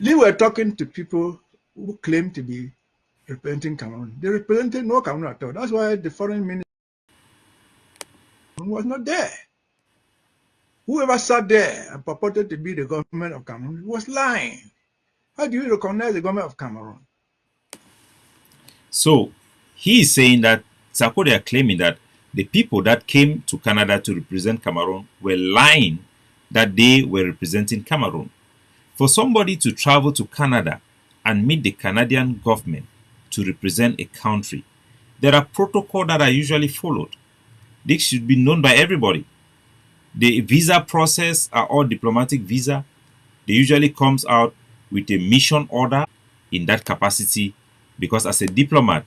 We were talking to people who claim to be representing Cameroon. They represented no Cameroon at all. That's why the foreign minister was not there. Whoever sat there and purported to be the government of Cameroon was lying. How do you recognize the government of Cameroon? So he is saying that Sarko, they are claiming that the people that came to Canada to represent Cameroon were lying that they were representing Cameroon. For somebody to travel to Canada and meet the Canadian government to represent a country, there are protocols that are usually followed. This should be known by everybody. The visa process are all diplomatic visa. They usually comes out with a mission order in that capacity, because as a diplomat,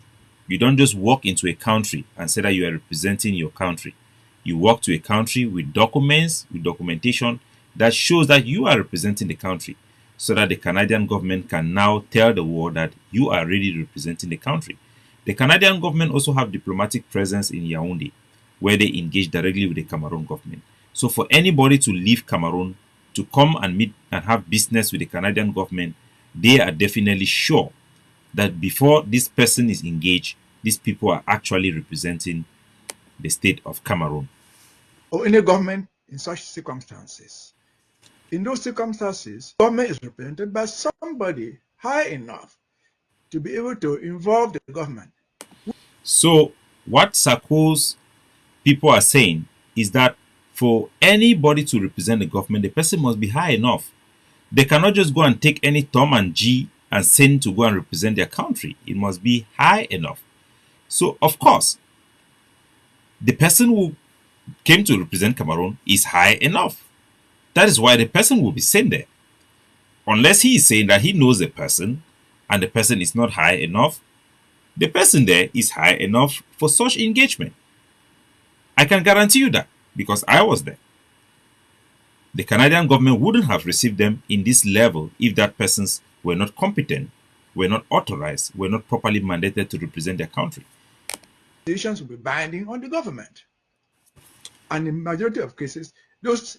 you don't just walk into a country and say that you are representing your country. You walk to a country with documents, with documentation that shows that you are representing the country, so that the Canadian government can now tell the world that you are really representing the country. The Canadian government also have diplomatic presence in Yaoundé, where they engage directly with the Cameroon government. So for anybody to leave Cameroon to come and meet and have business with the Canadian government, they are definitely sure that before this person is engaged, these people are actually representing the state of Cameroon. Or any government in such circumstances. In those circumstances, government is represented by somebody high enough to be able to involve the government. So what Sarko's people are saying is that for anybody to represent the government, the person must be high enough. They cannot just go and take any Tom and G and send to go and represent their country. It must be high enough. So, of course, the person who came to represent Cameroon is high enough. That is why the person will be sent there. Unless he is saying that he knows the person and the person is not high enough, the person there is high enough for such engagement. I can guarantee you that, because I was there. The Canadian government wouldn't have received them in this level if that persons were not competent, were not authorized, were not properly mandated to represent their country. Decisions will be binding on the government. And in the majority of cases, those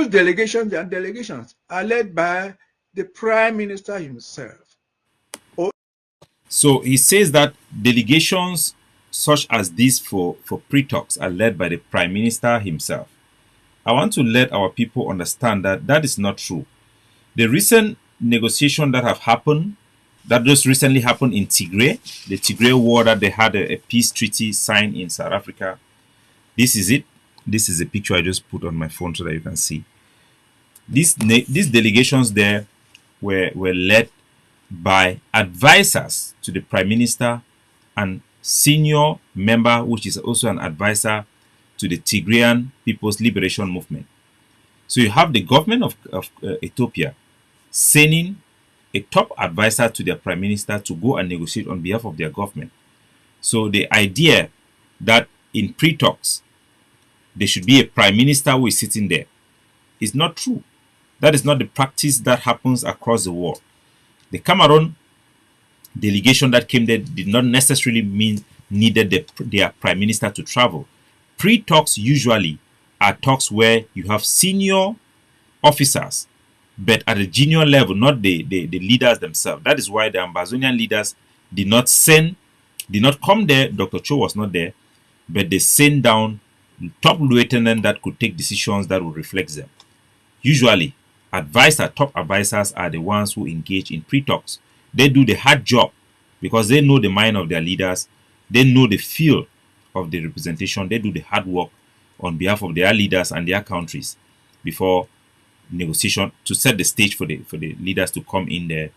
delegations and delegations are led by the Prime Minister himself. So he says that delegations such as these for pre-talks are led by the Prime Minister himself. I want to let our people understand that that is not true. The recent negotiation that have happened, that just recently happened in Tigray, the Tigray war, that they had a peace treaty signed in South Africa. This is it. This is a picture I just put on my phone so that you can see. These delegations there were led by advisors to the Prime Minister and senior member, which is also an advisor to the Tigrayan People's Liberation Movement. So you have the government of Ethiopia sending a top advisor to their Prime Minister to go and negotiate on behalf of their government. So the idea that in pre-talks there should be a Prime Minister who is sitting there is not true. That is not the practice that happens across the world. The Cameroon delegation that came there did not necessarily mean needed their Prime Minister to travel. Pre-talks usually are talks where you have senior officers, but at a junior level, not the leaders themselves. That is why the Ambazonian leaders did not come there. Dr. Cho was not there, but they sent down top lieutenant that could take decisions that would reflect them. Usually, top advisors are the ones who engage in pre-talks. They do the hard job because they know the mind of their leaders. They know the feel of the representation. They do the hard work on behalf of their leaders and their countries before negotiation, to set the stage for the leaders to come in there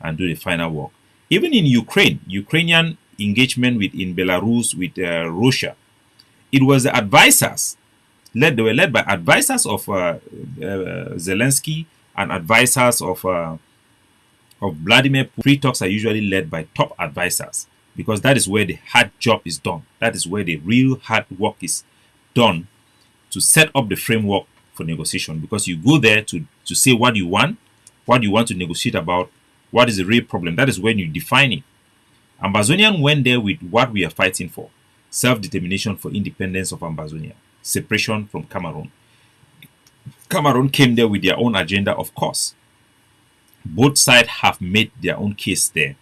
and do the final work. Even in Ukrainian engagement in Belarus with Russia, it was the advisors they were led by advisors of Zelensky and advisors of Vladimir Putin. Pre-talks are usually led by top advisors because that is where the hard job is done. That is where the real hard work is done to set up the framework for negotiation, because you go there to say what you want to negotiate about, what is the real problem. That is when you define it. Ambazonian went there with what we are fighting for: self-determination for independence of Ambazonia, separation from Cameroon. Cameroon came there with their own agenda, of course. Both sides have made their own case there.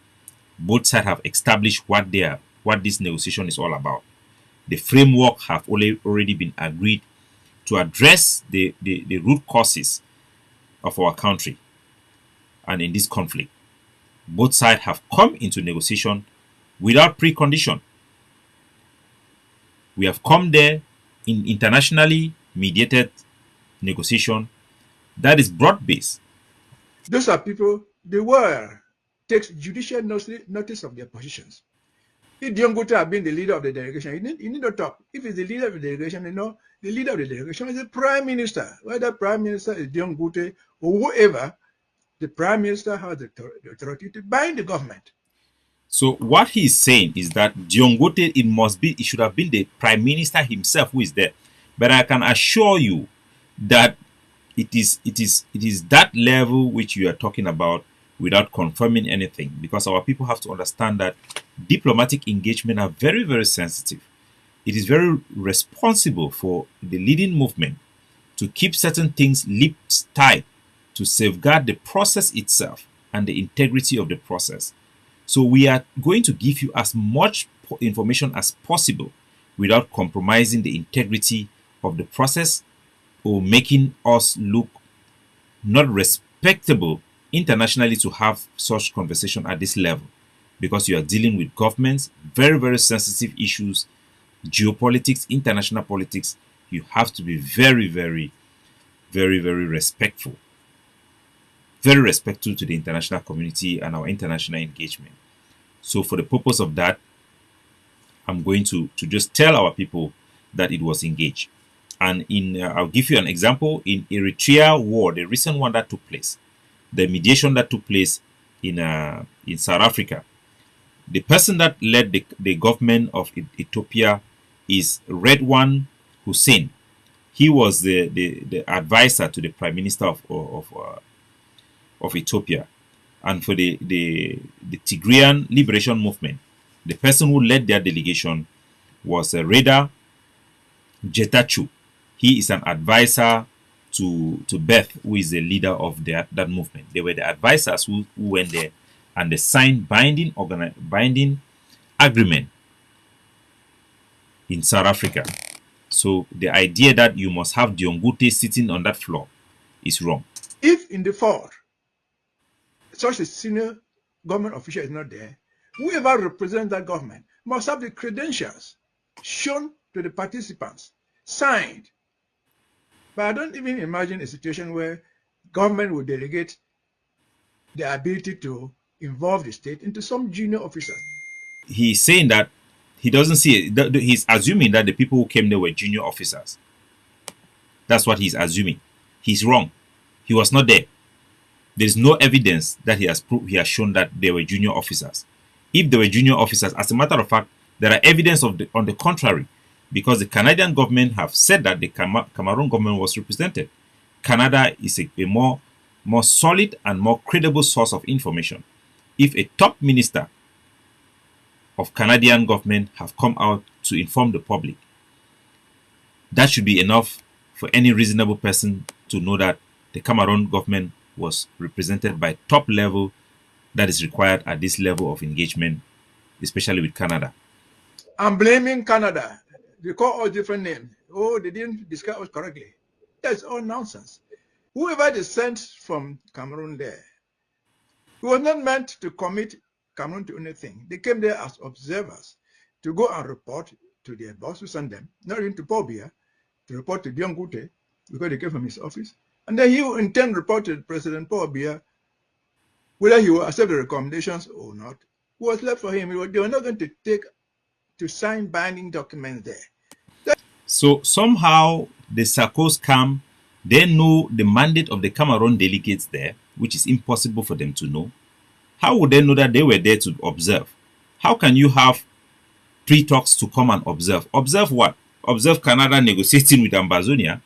Both sides have established what this negotiation is all about. The framework have already been agreed to address the root causes of our country and in this conflict. Both sides have come into negotiation without precondition. We have come there in internationally mediated negotiation that is broad based. Those are people, the world takes judicial notice of their positions. If Diongote had been the leader of the delegation, you need not talk. If he's the leader of the delegation, the leader of the delegation is the prime minister. Whether prime minister is Diongote or whoever, the prime minister has the authority to bind the government. So what he is saying is that Diongote, it should have been the prime minister himself who is there. But I can assure you that it is that level which you are talking about without confirming anything, because our people have to understand that diplomatic engagement are very, very sensitive. It is very responsible for the leading movement to keep certain things lips tight to safeguard the process itself and the integrity of the process. So we are going to give you as much information as possible without compromising the integrity of the process or making us look not respectable internationally to have such conversation at this level, because you are dealing with governments, very, very sensitive issues, geopolitics, international politics. You have to be very, very, very, very respectful. Very respectful to the international community and our international engagement. So for the purpose of that, I'm going to just tell our people that it was engaged. And I'll give you an example. In Eritrea war, the recent one that took place, the mediation that took place in South Africa, the person that led the government of Ethiopia is Redwan Hussein. He was the advisor to the prime minister of Ethiopia. And for the Tigrayan Liberation Movement, the person who led their delegation was Reda Getachew. He is an advisor to Beth, who is the leader of that movement. They were the advisors who went there and they signed binding agreement in South Africa. So the idea that you must have Diongote sitting on that floor is wrong. If in the fall, such a senior government official is not there, whoever represents that government must have the credentials shown to the participants, signed. But I don't even imagine a situation where government will delegate the ability to involve the state into some junior officer. He's saying that he doesn't see it. He's assuming that the people who came there were junior officers. That's what he's assuming. He's wrong. He was not there. There's no evidence that he has shown that they were junior officers. If they were junior officers, as a matter of fact, there are evidence on the contrary, because the Canadian government have said that the Cameroon government was represented. Canada is a more solid and more credible source of information. If a top minister of Canadian government have come out to inform the public, that should be enough for any reasonable person to know that the Cameroon government was represented by top level that is required at this level of engagement, especially with Canada. I'm blaming Canada. They call us different names. Oh, they didn't describe us correctly. That's all nonsense. Whoever they sent from Cameroon there, it was not meant to commit Cameroon to anything. They came there as observers to go and report to their boss who sent them, not even to Paul Biya, to report to Diongote, because they came from his office. And then he will in turn report to President Paul Biya whether he will accept the recommendations or not. What was left for him, they were not going to sign binding documents there. So somehow the Sarko's camp, they know the mandate of the Cameroon delegates there, which is impossible for them to know. How would they know that they were there to observe? How can you have pre-talks to come and observe? Observe what? Observe Canada negotiating with Ambazonia.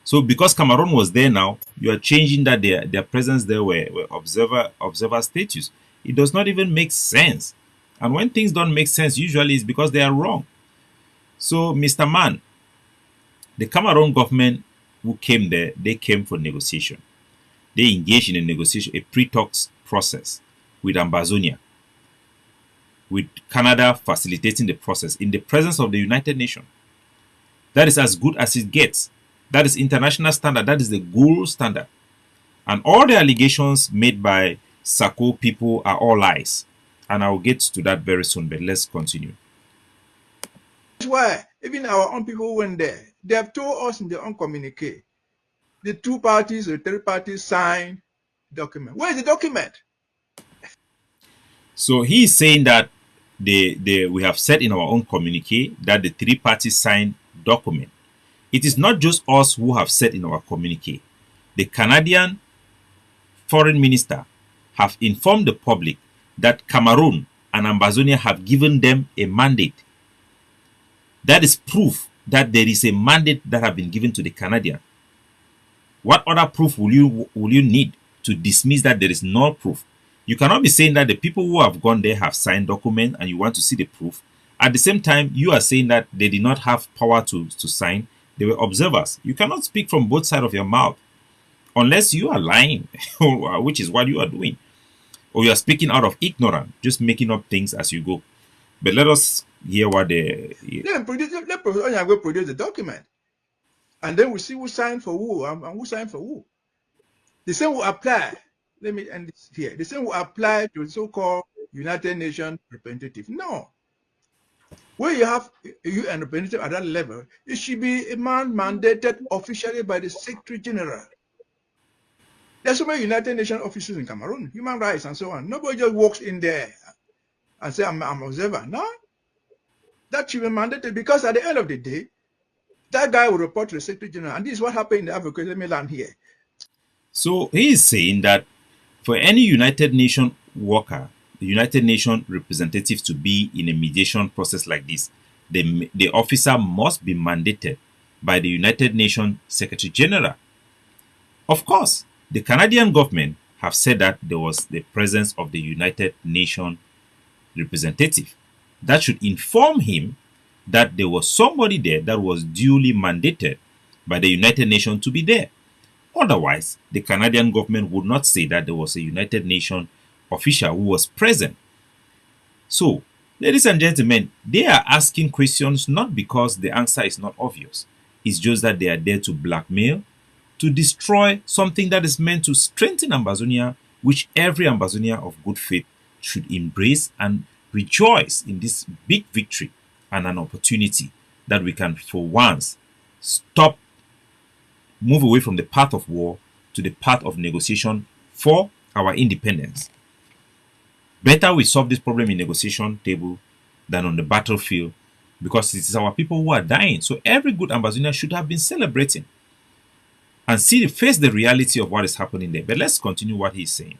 So because Cameroon was there now, you are changing that their presence there were observer status. It does not even make sense. And when things don't make sense, usually it's because they are wrong. So, Mr. Man, the Cameroon government who came there, they came for negotiation. they engaged in a negotiation, a pre-talks process with Ambazonia, with Canada facilitating the process in the presence of the United Nations. That is as good as it gets. That is international standard. That is the gold standard. And all the allegations made by Sako people are all lies. And I will get to that very soon, but let's continue. That's why even our own people went there. They have told us in their own communique, the two parties or three parties signed the document. Where is the document? So he is saying that we have said in our own communique that the three parties signed document. It is not just us who have said in our communique. The Canadian foreign minister have informed the public that Cameroon and Ambazonia have given them a mandate. That is proof that there is a mandate that have been given to the Canadian. What other proof will you need to dismiss that there is no proof? You cannot be saying that the people who have gone there have signed document and you want to see the proof. At the same time, you are saying that they did not have power to sign. They were observers. You cannot speak from both sides of your mouth unless you are lying, which is what you are doing. Or you are speaking out of ignorance, just making up things as you go. But let us hear what they... Let produce the document. And then we see who signed for who and who signed for who. The same will apply. Let me end this here. The same will apply to the so-called United Nations representative. No. Where you have a UN representative at that level, it should be a man mandated officially by the Secretary General. There's so many United Nations officers in Cameroon, human rights and so on. Nobody just walks in there and say, I'm an observer. No. That should be mandated because at the end of the day, that guy will report to the Secretary General. And this is what happened in the Africa. Let me land here. So he is saying that for any United Nations worker, the United Nations representative to be in a mediation process like this, the officer must be mandated by the United Nations Secretary General. Of course, the Canadian government have said that there was the presence of the United Nations representative. That should inform him that there was somebody there that was duly mandated by the United Nations to be there. Otherwise, the Canadian government would not say that there was a United Nations official who was present. So, ladies and gentlemen, they are asking questions not because the answer is not obvious. It's just that they are there to blackmail, to destroy something that is meant to strengthen Ambazonia, which every Ambazonia of good faith should embrace and rejoice in this big victory and an opportunity that we can, for once, move away from the path of war to the path of negotiation for our independence. Better we solve this problem in negotiation table than on the battlefield, because it is our people who are dying. So every good Ambazonian should have been celebrating and face the reality of what is happening there. But let's continue what he's saying.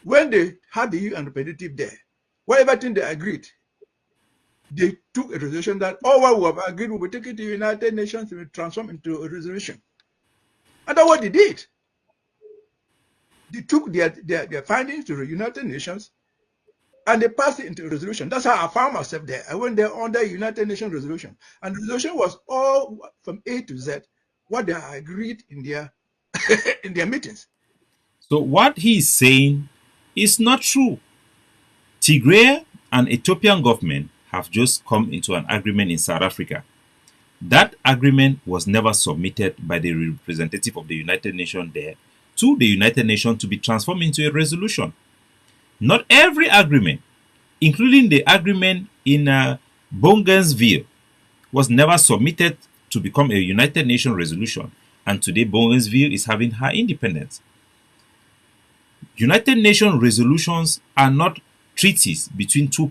When they had the UN representative there, whatever thing they agreed, they took a resolution that all what we have agreed will be taken to the United Nations to be transformed into a resolution. And that's what they did. They took their findings to the United Nations and they passed it into a resolution. That's how I found myself there. I went there under a United Nations resolution. And the resolution was all from A to Z what they agreed in their in their meetings. So what he is saying is not true. Tigray and Ethiopian government have just come into an agreement in South Africa. That agreement was never submitted by the representative of the United Nations there to the United Nations to be transformed into a resolution. Not every agreement, including the agreement in Bongensville, was never submitted to become a United Nations resolution. And today Bongensville is having her independence. United Nations resolutions are not treaties between two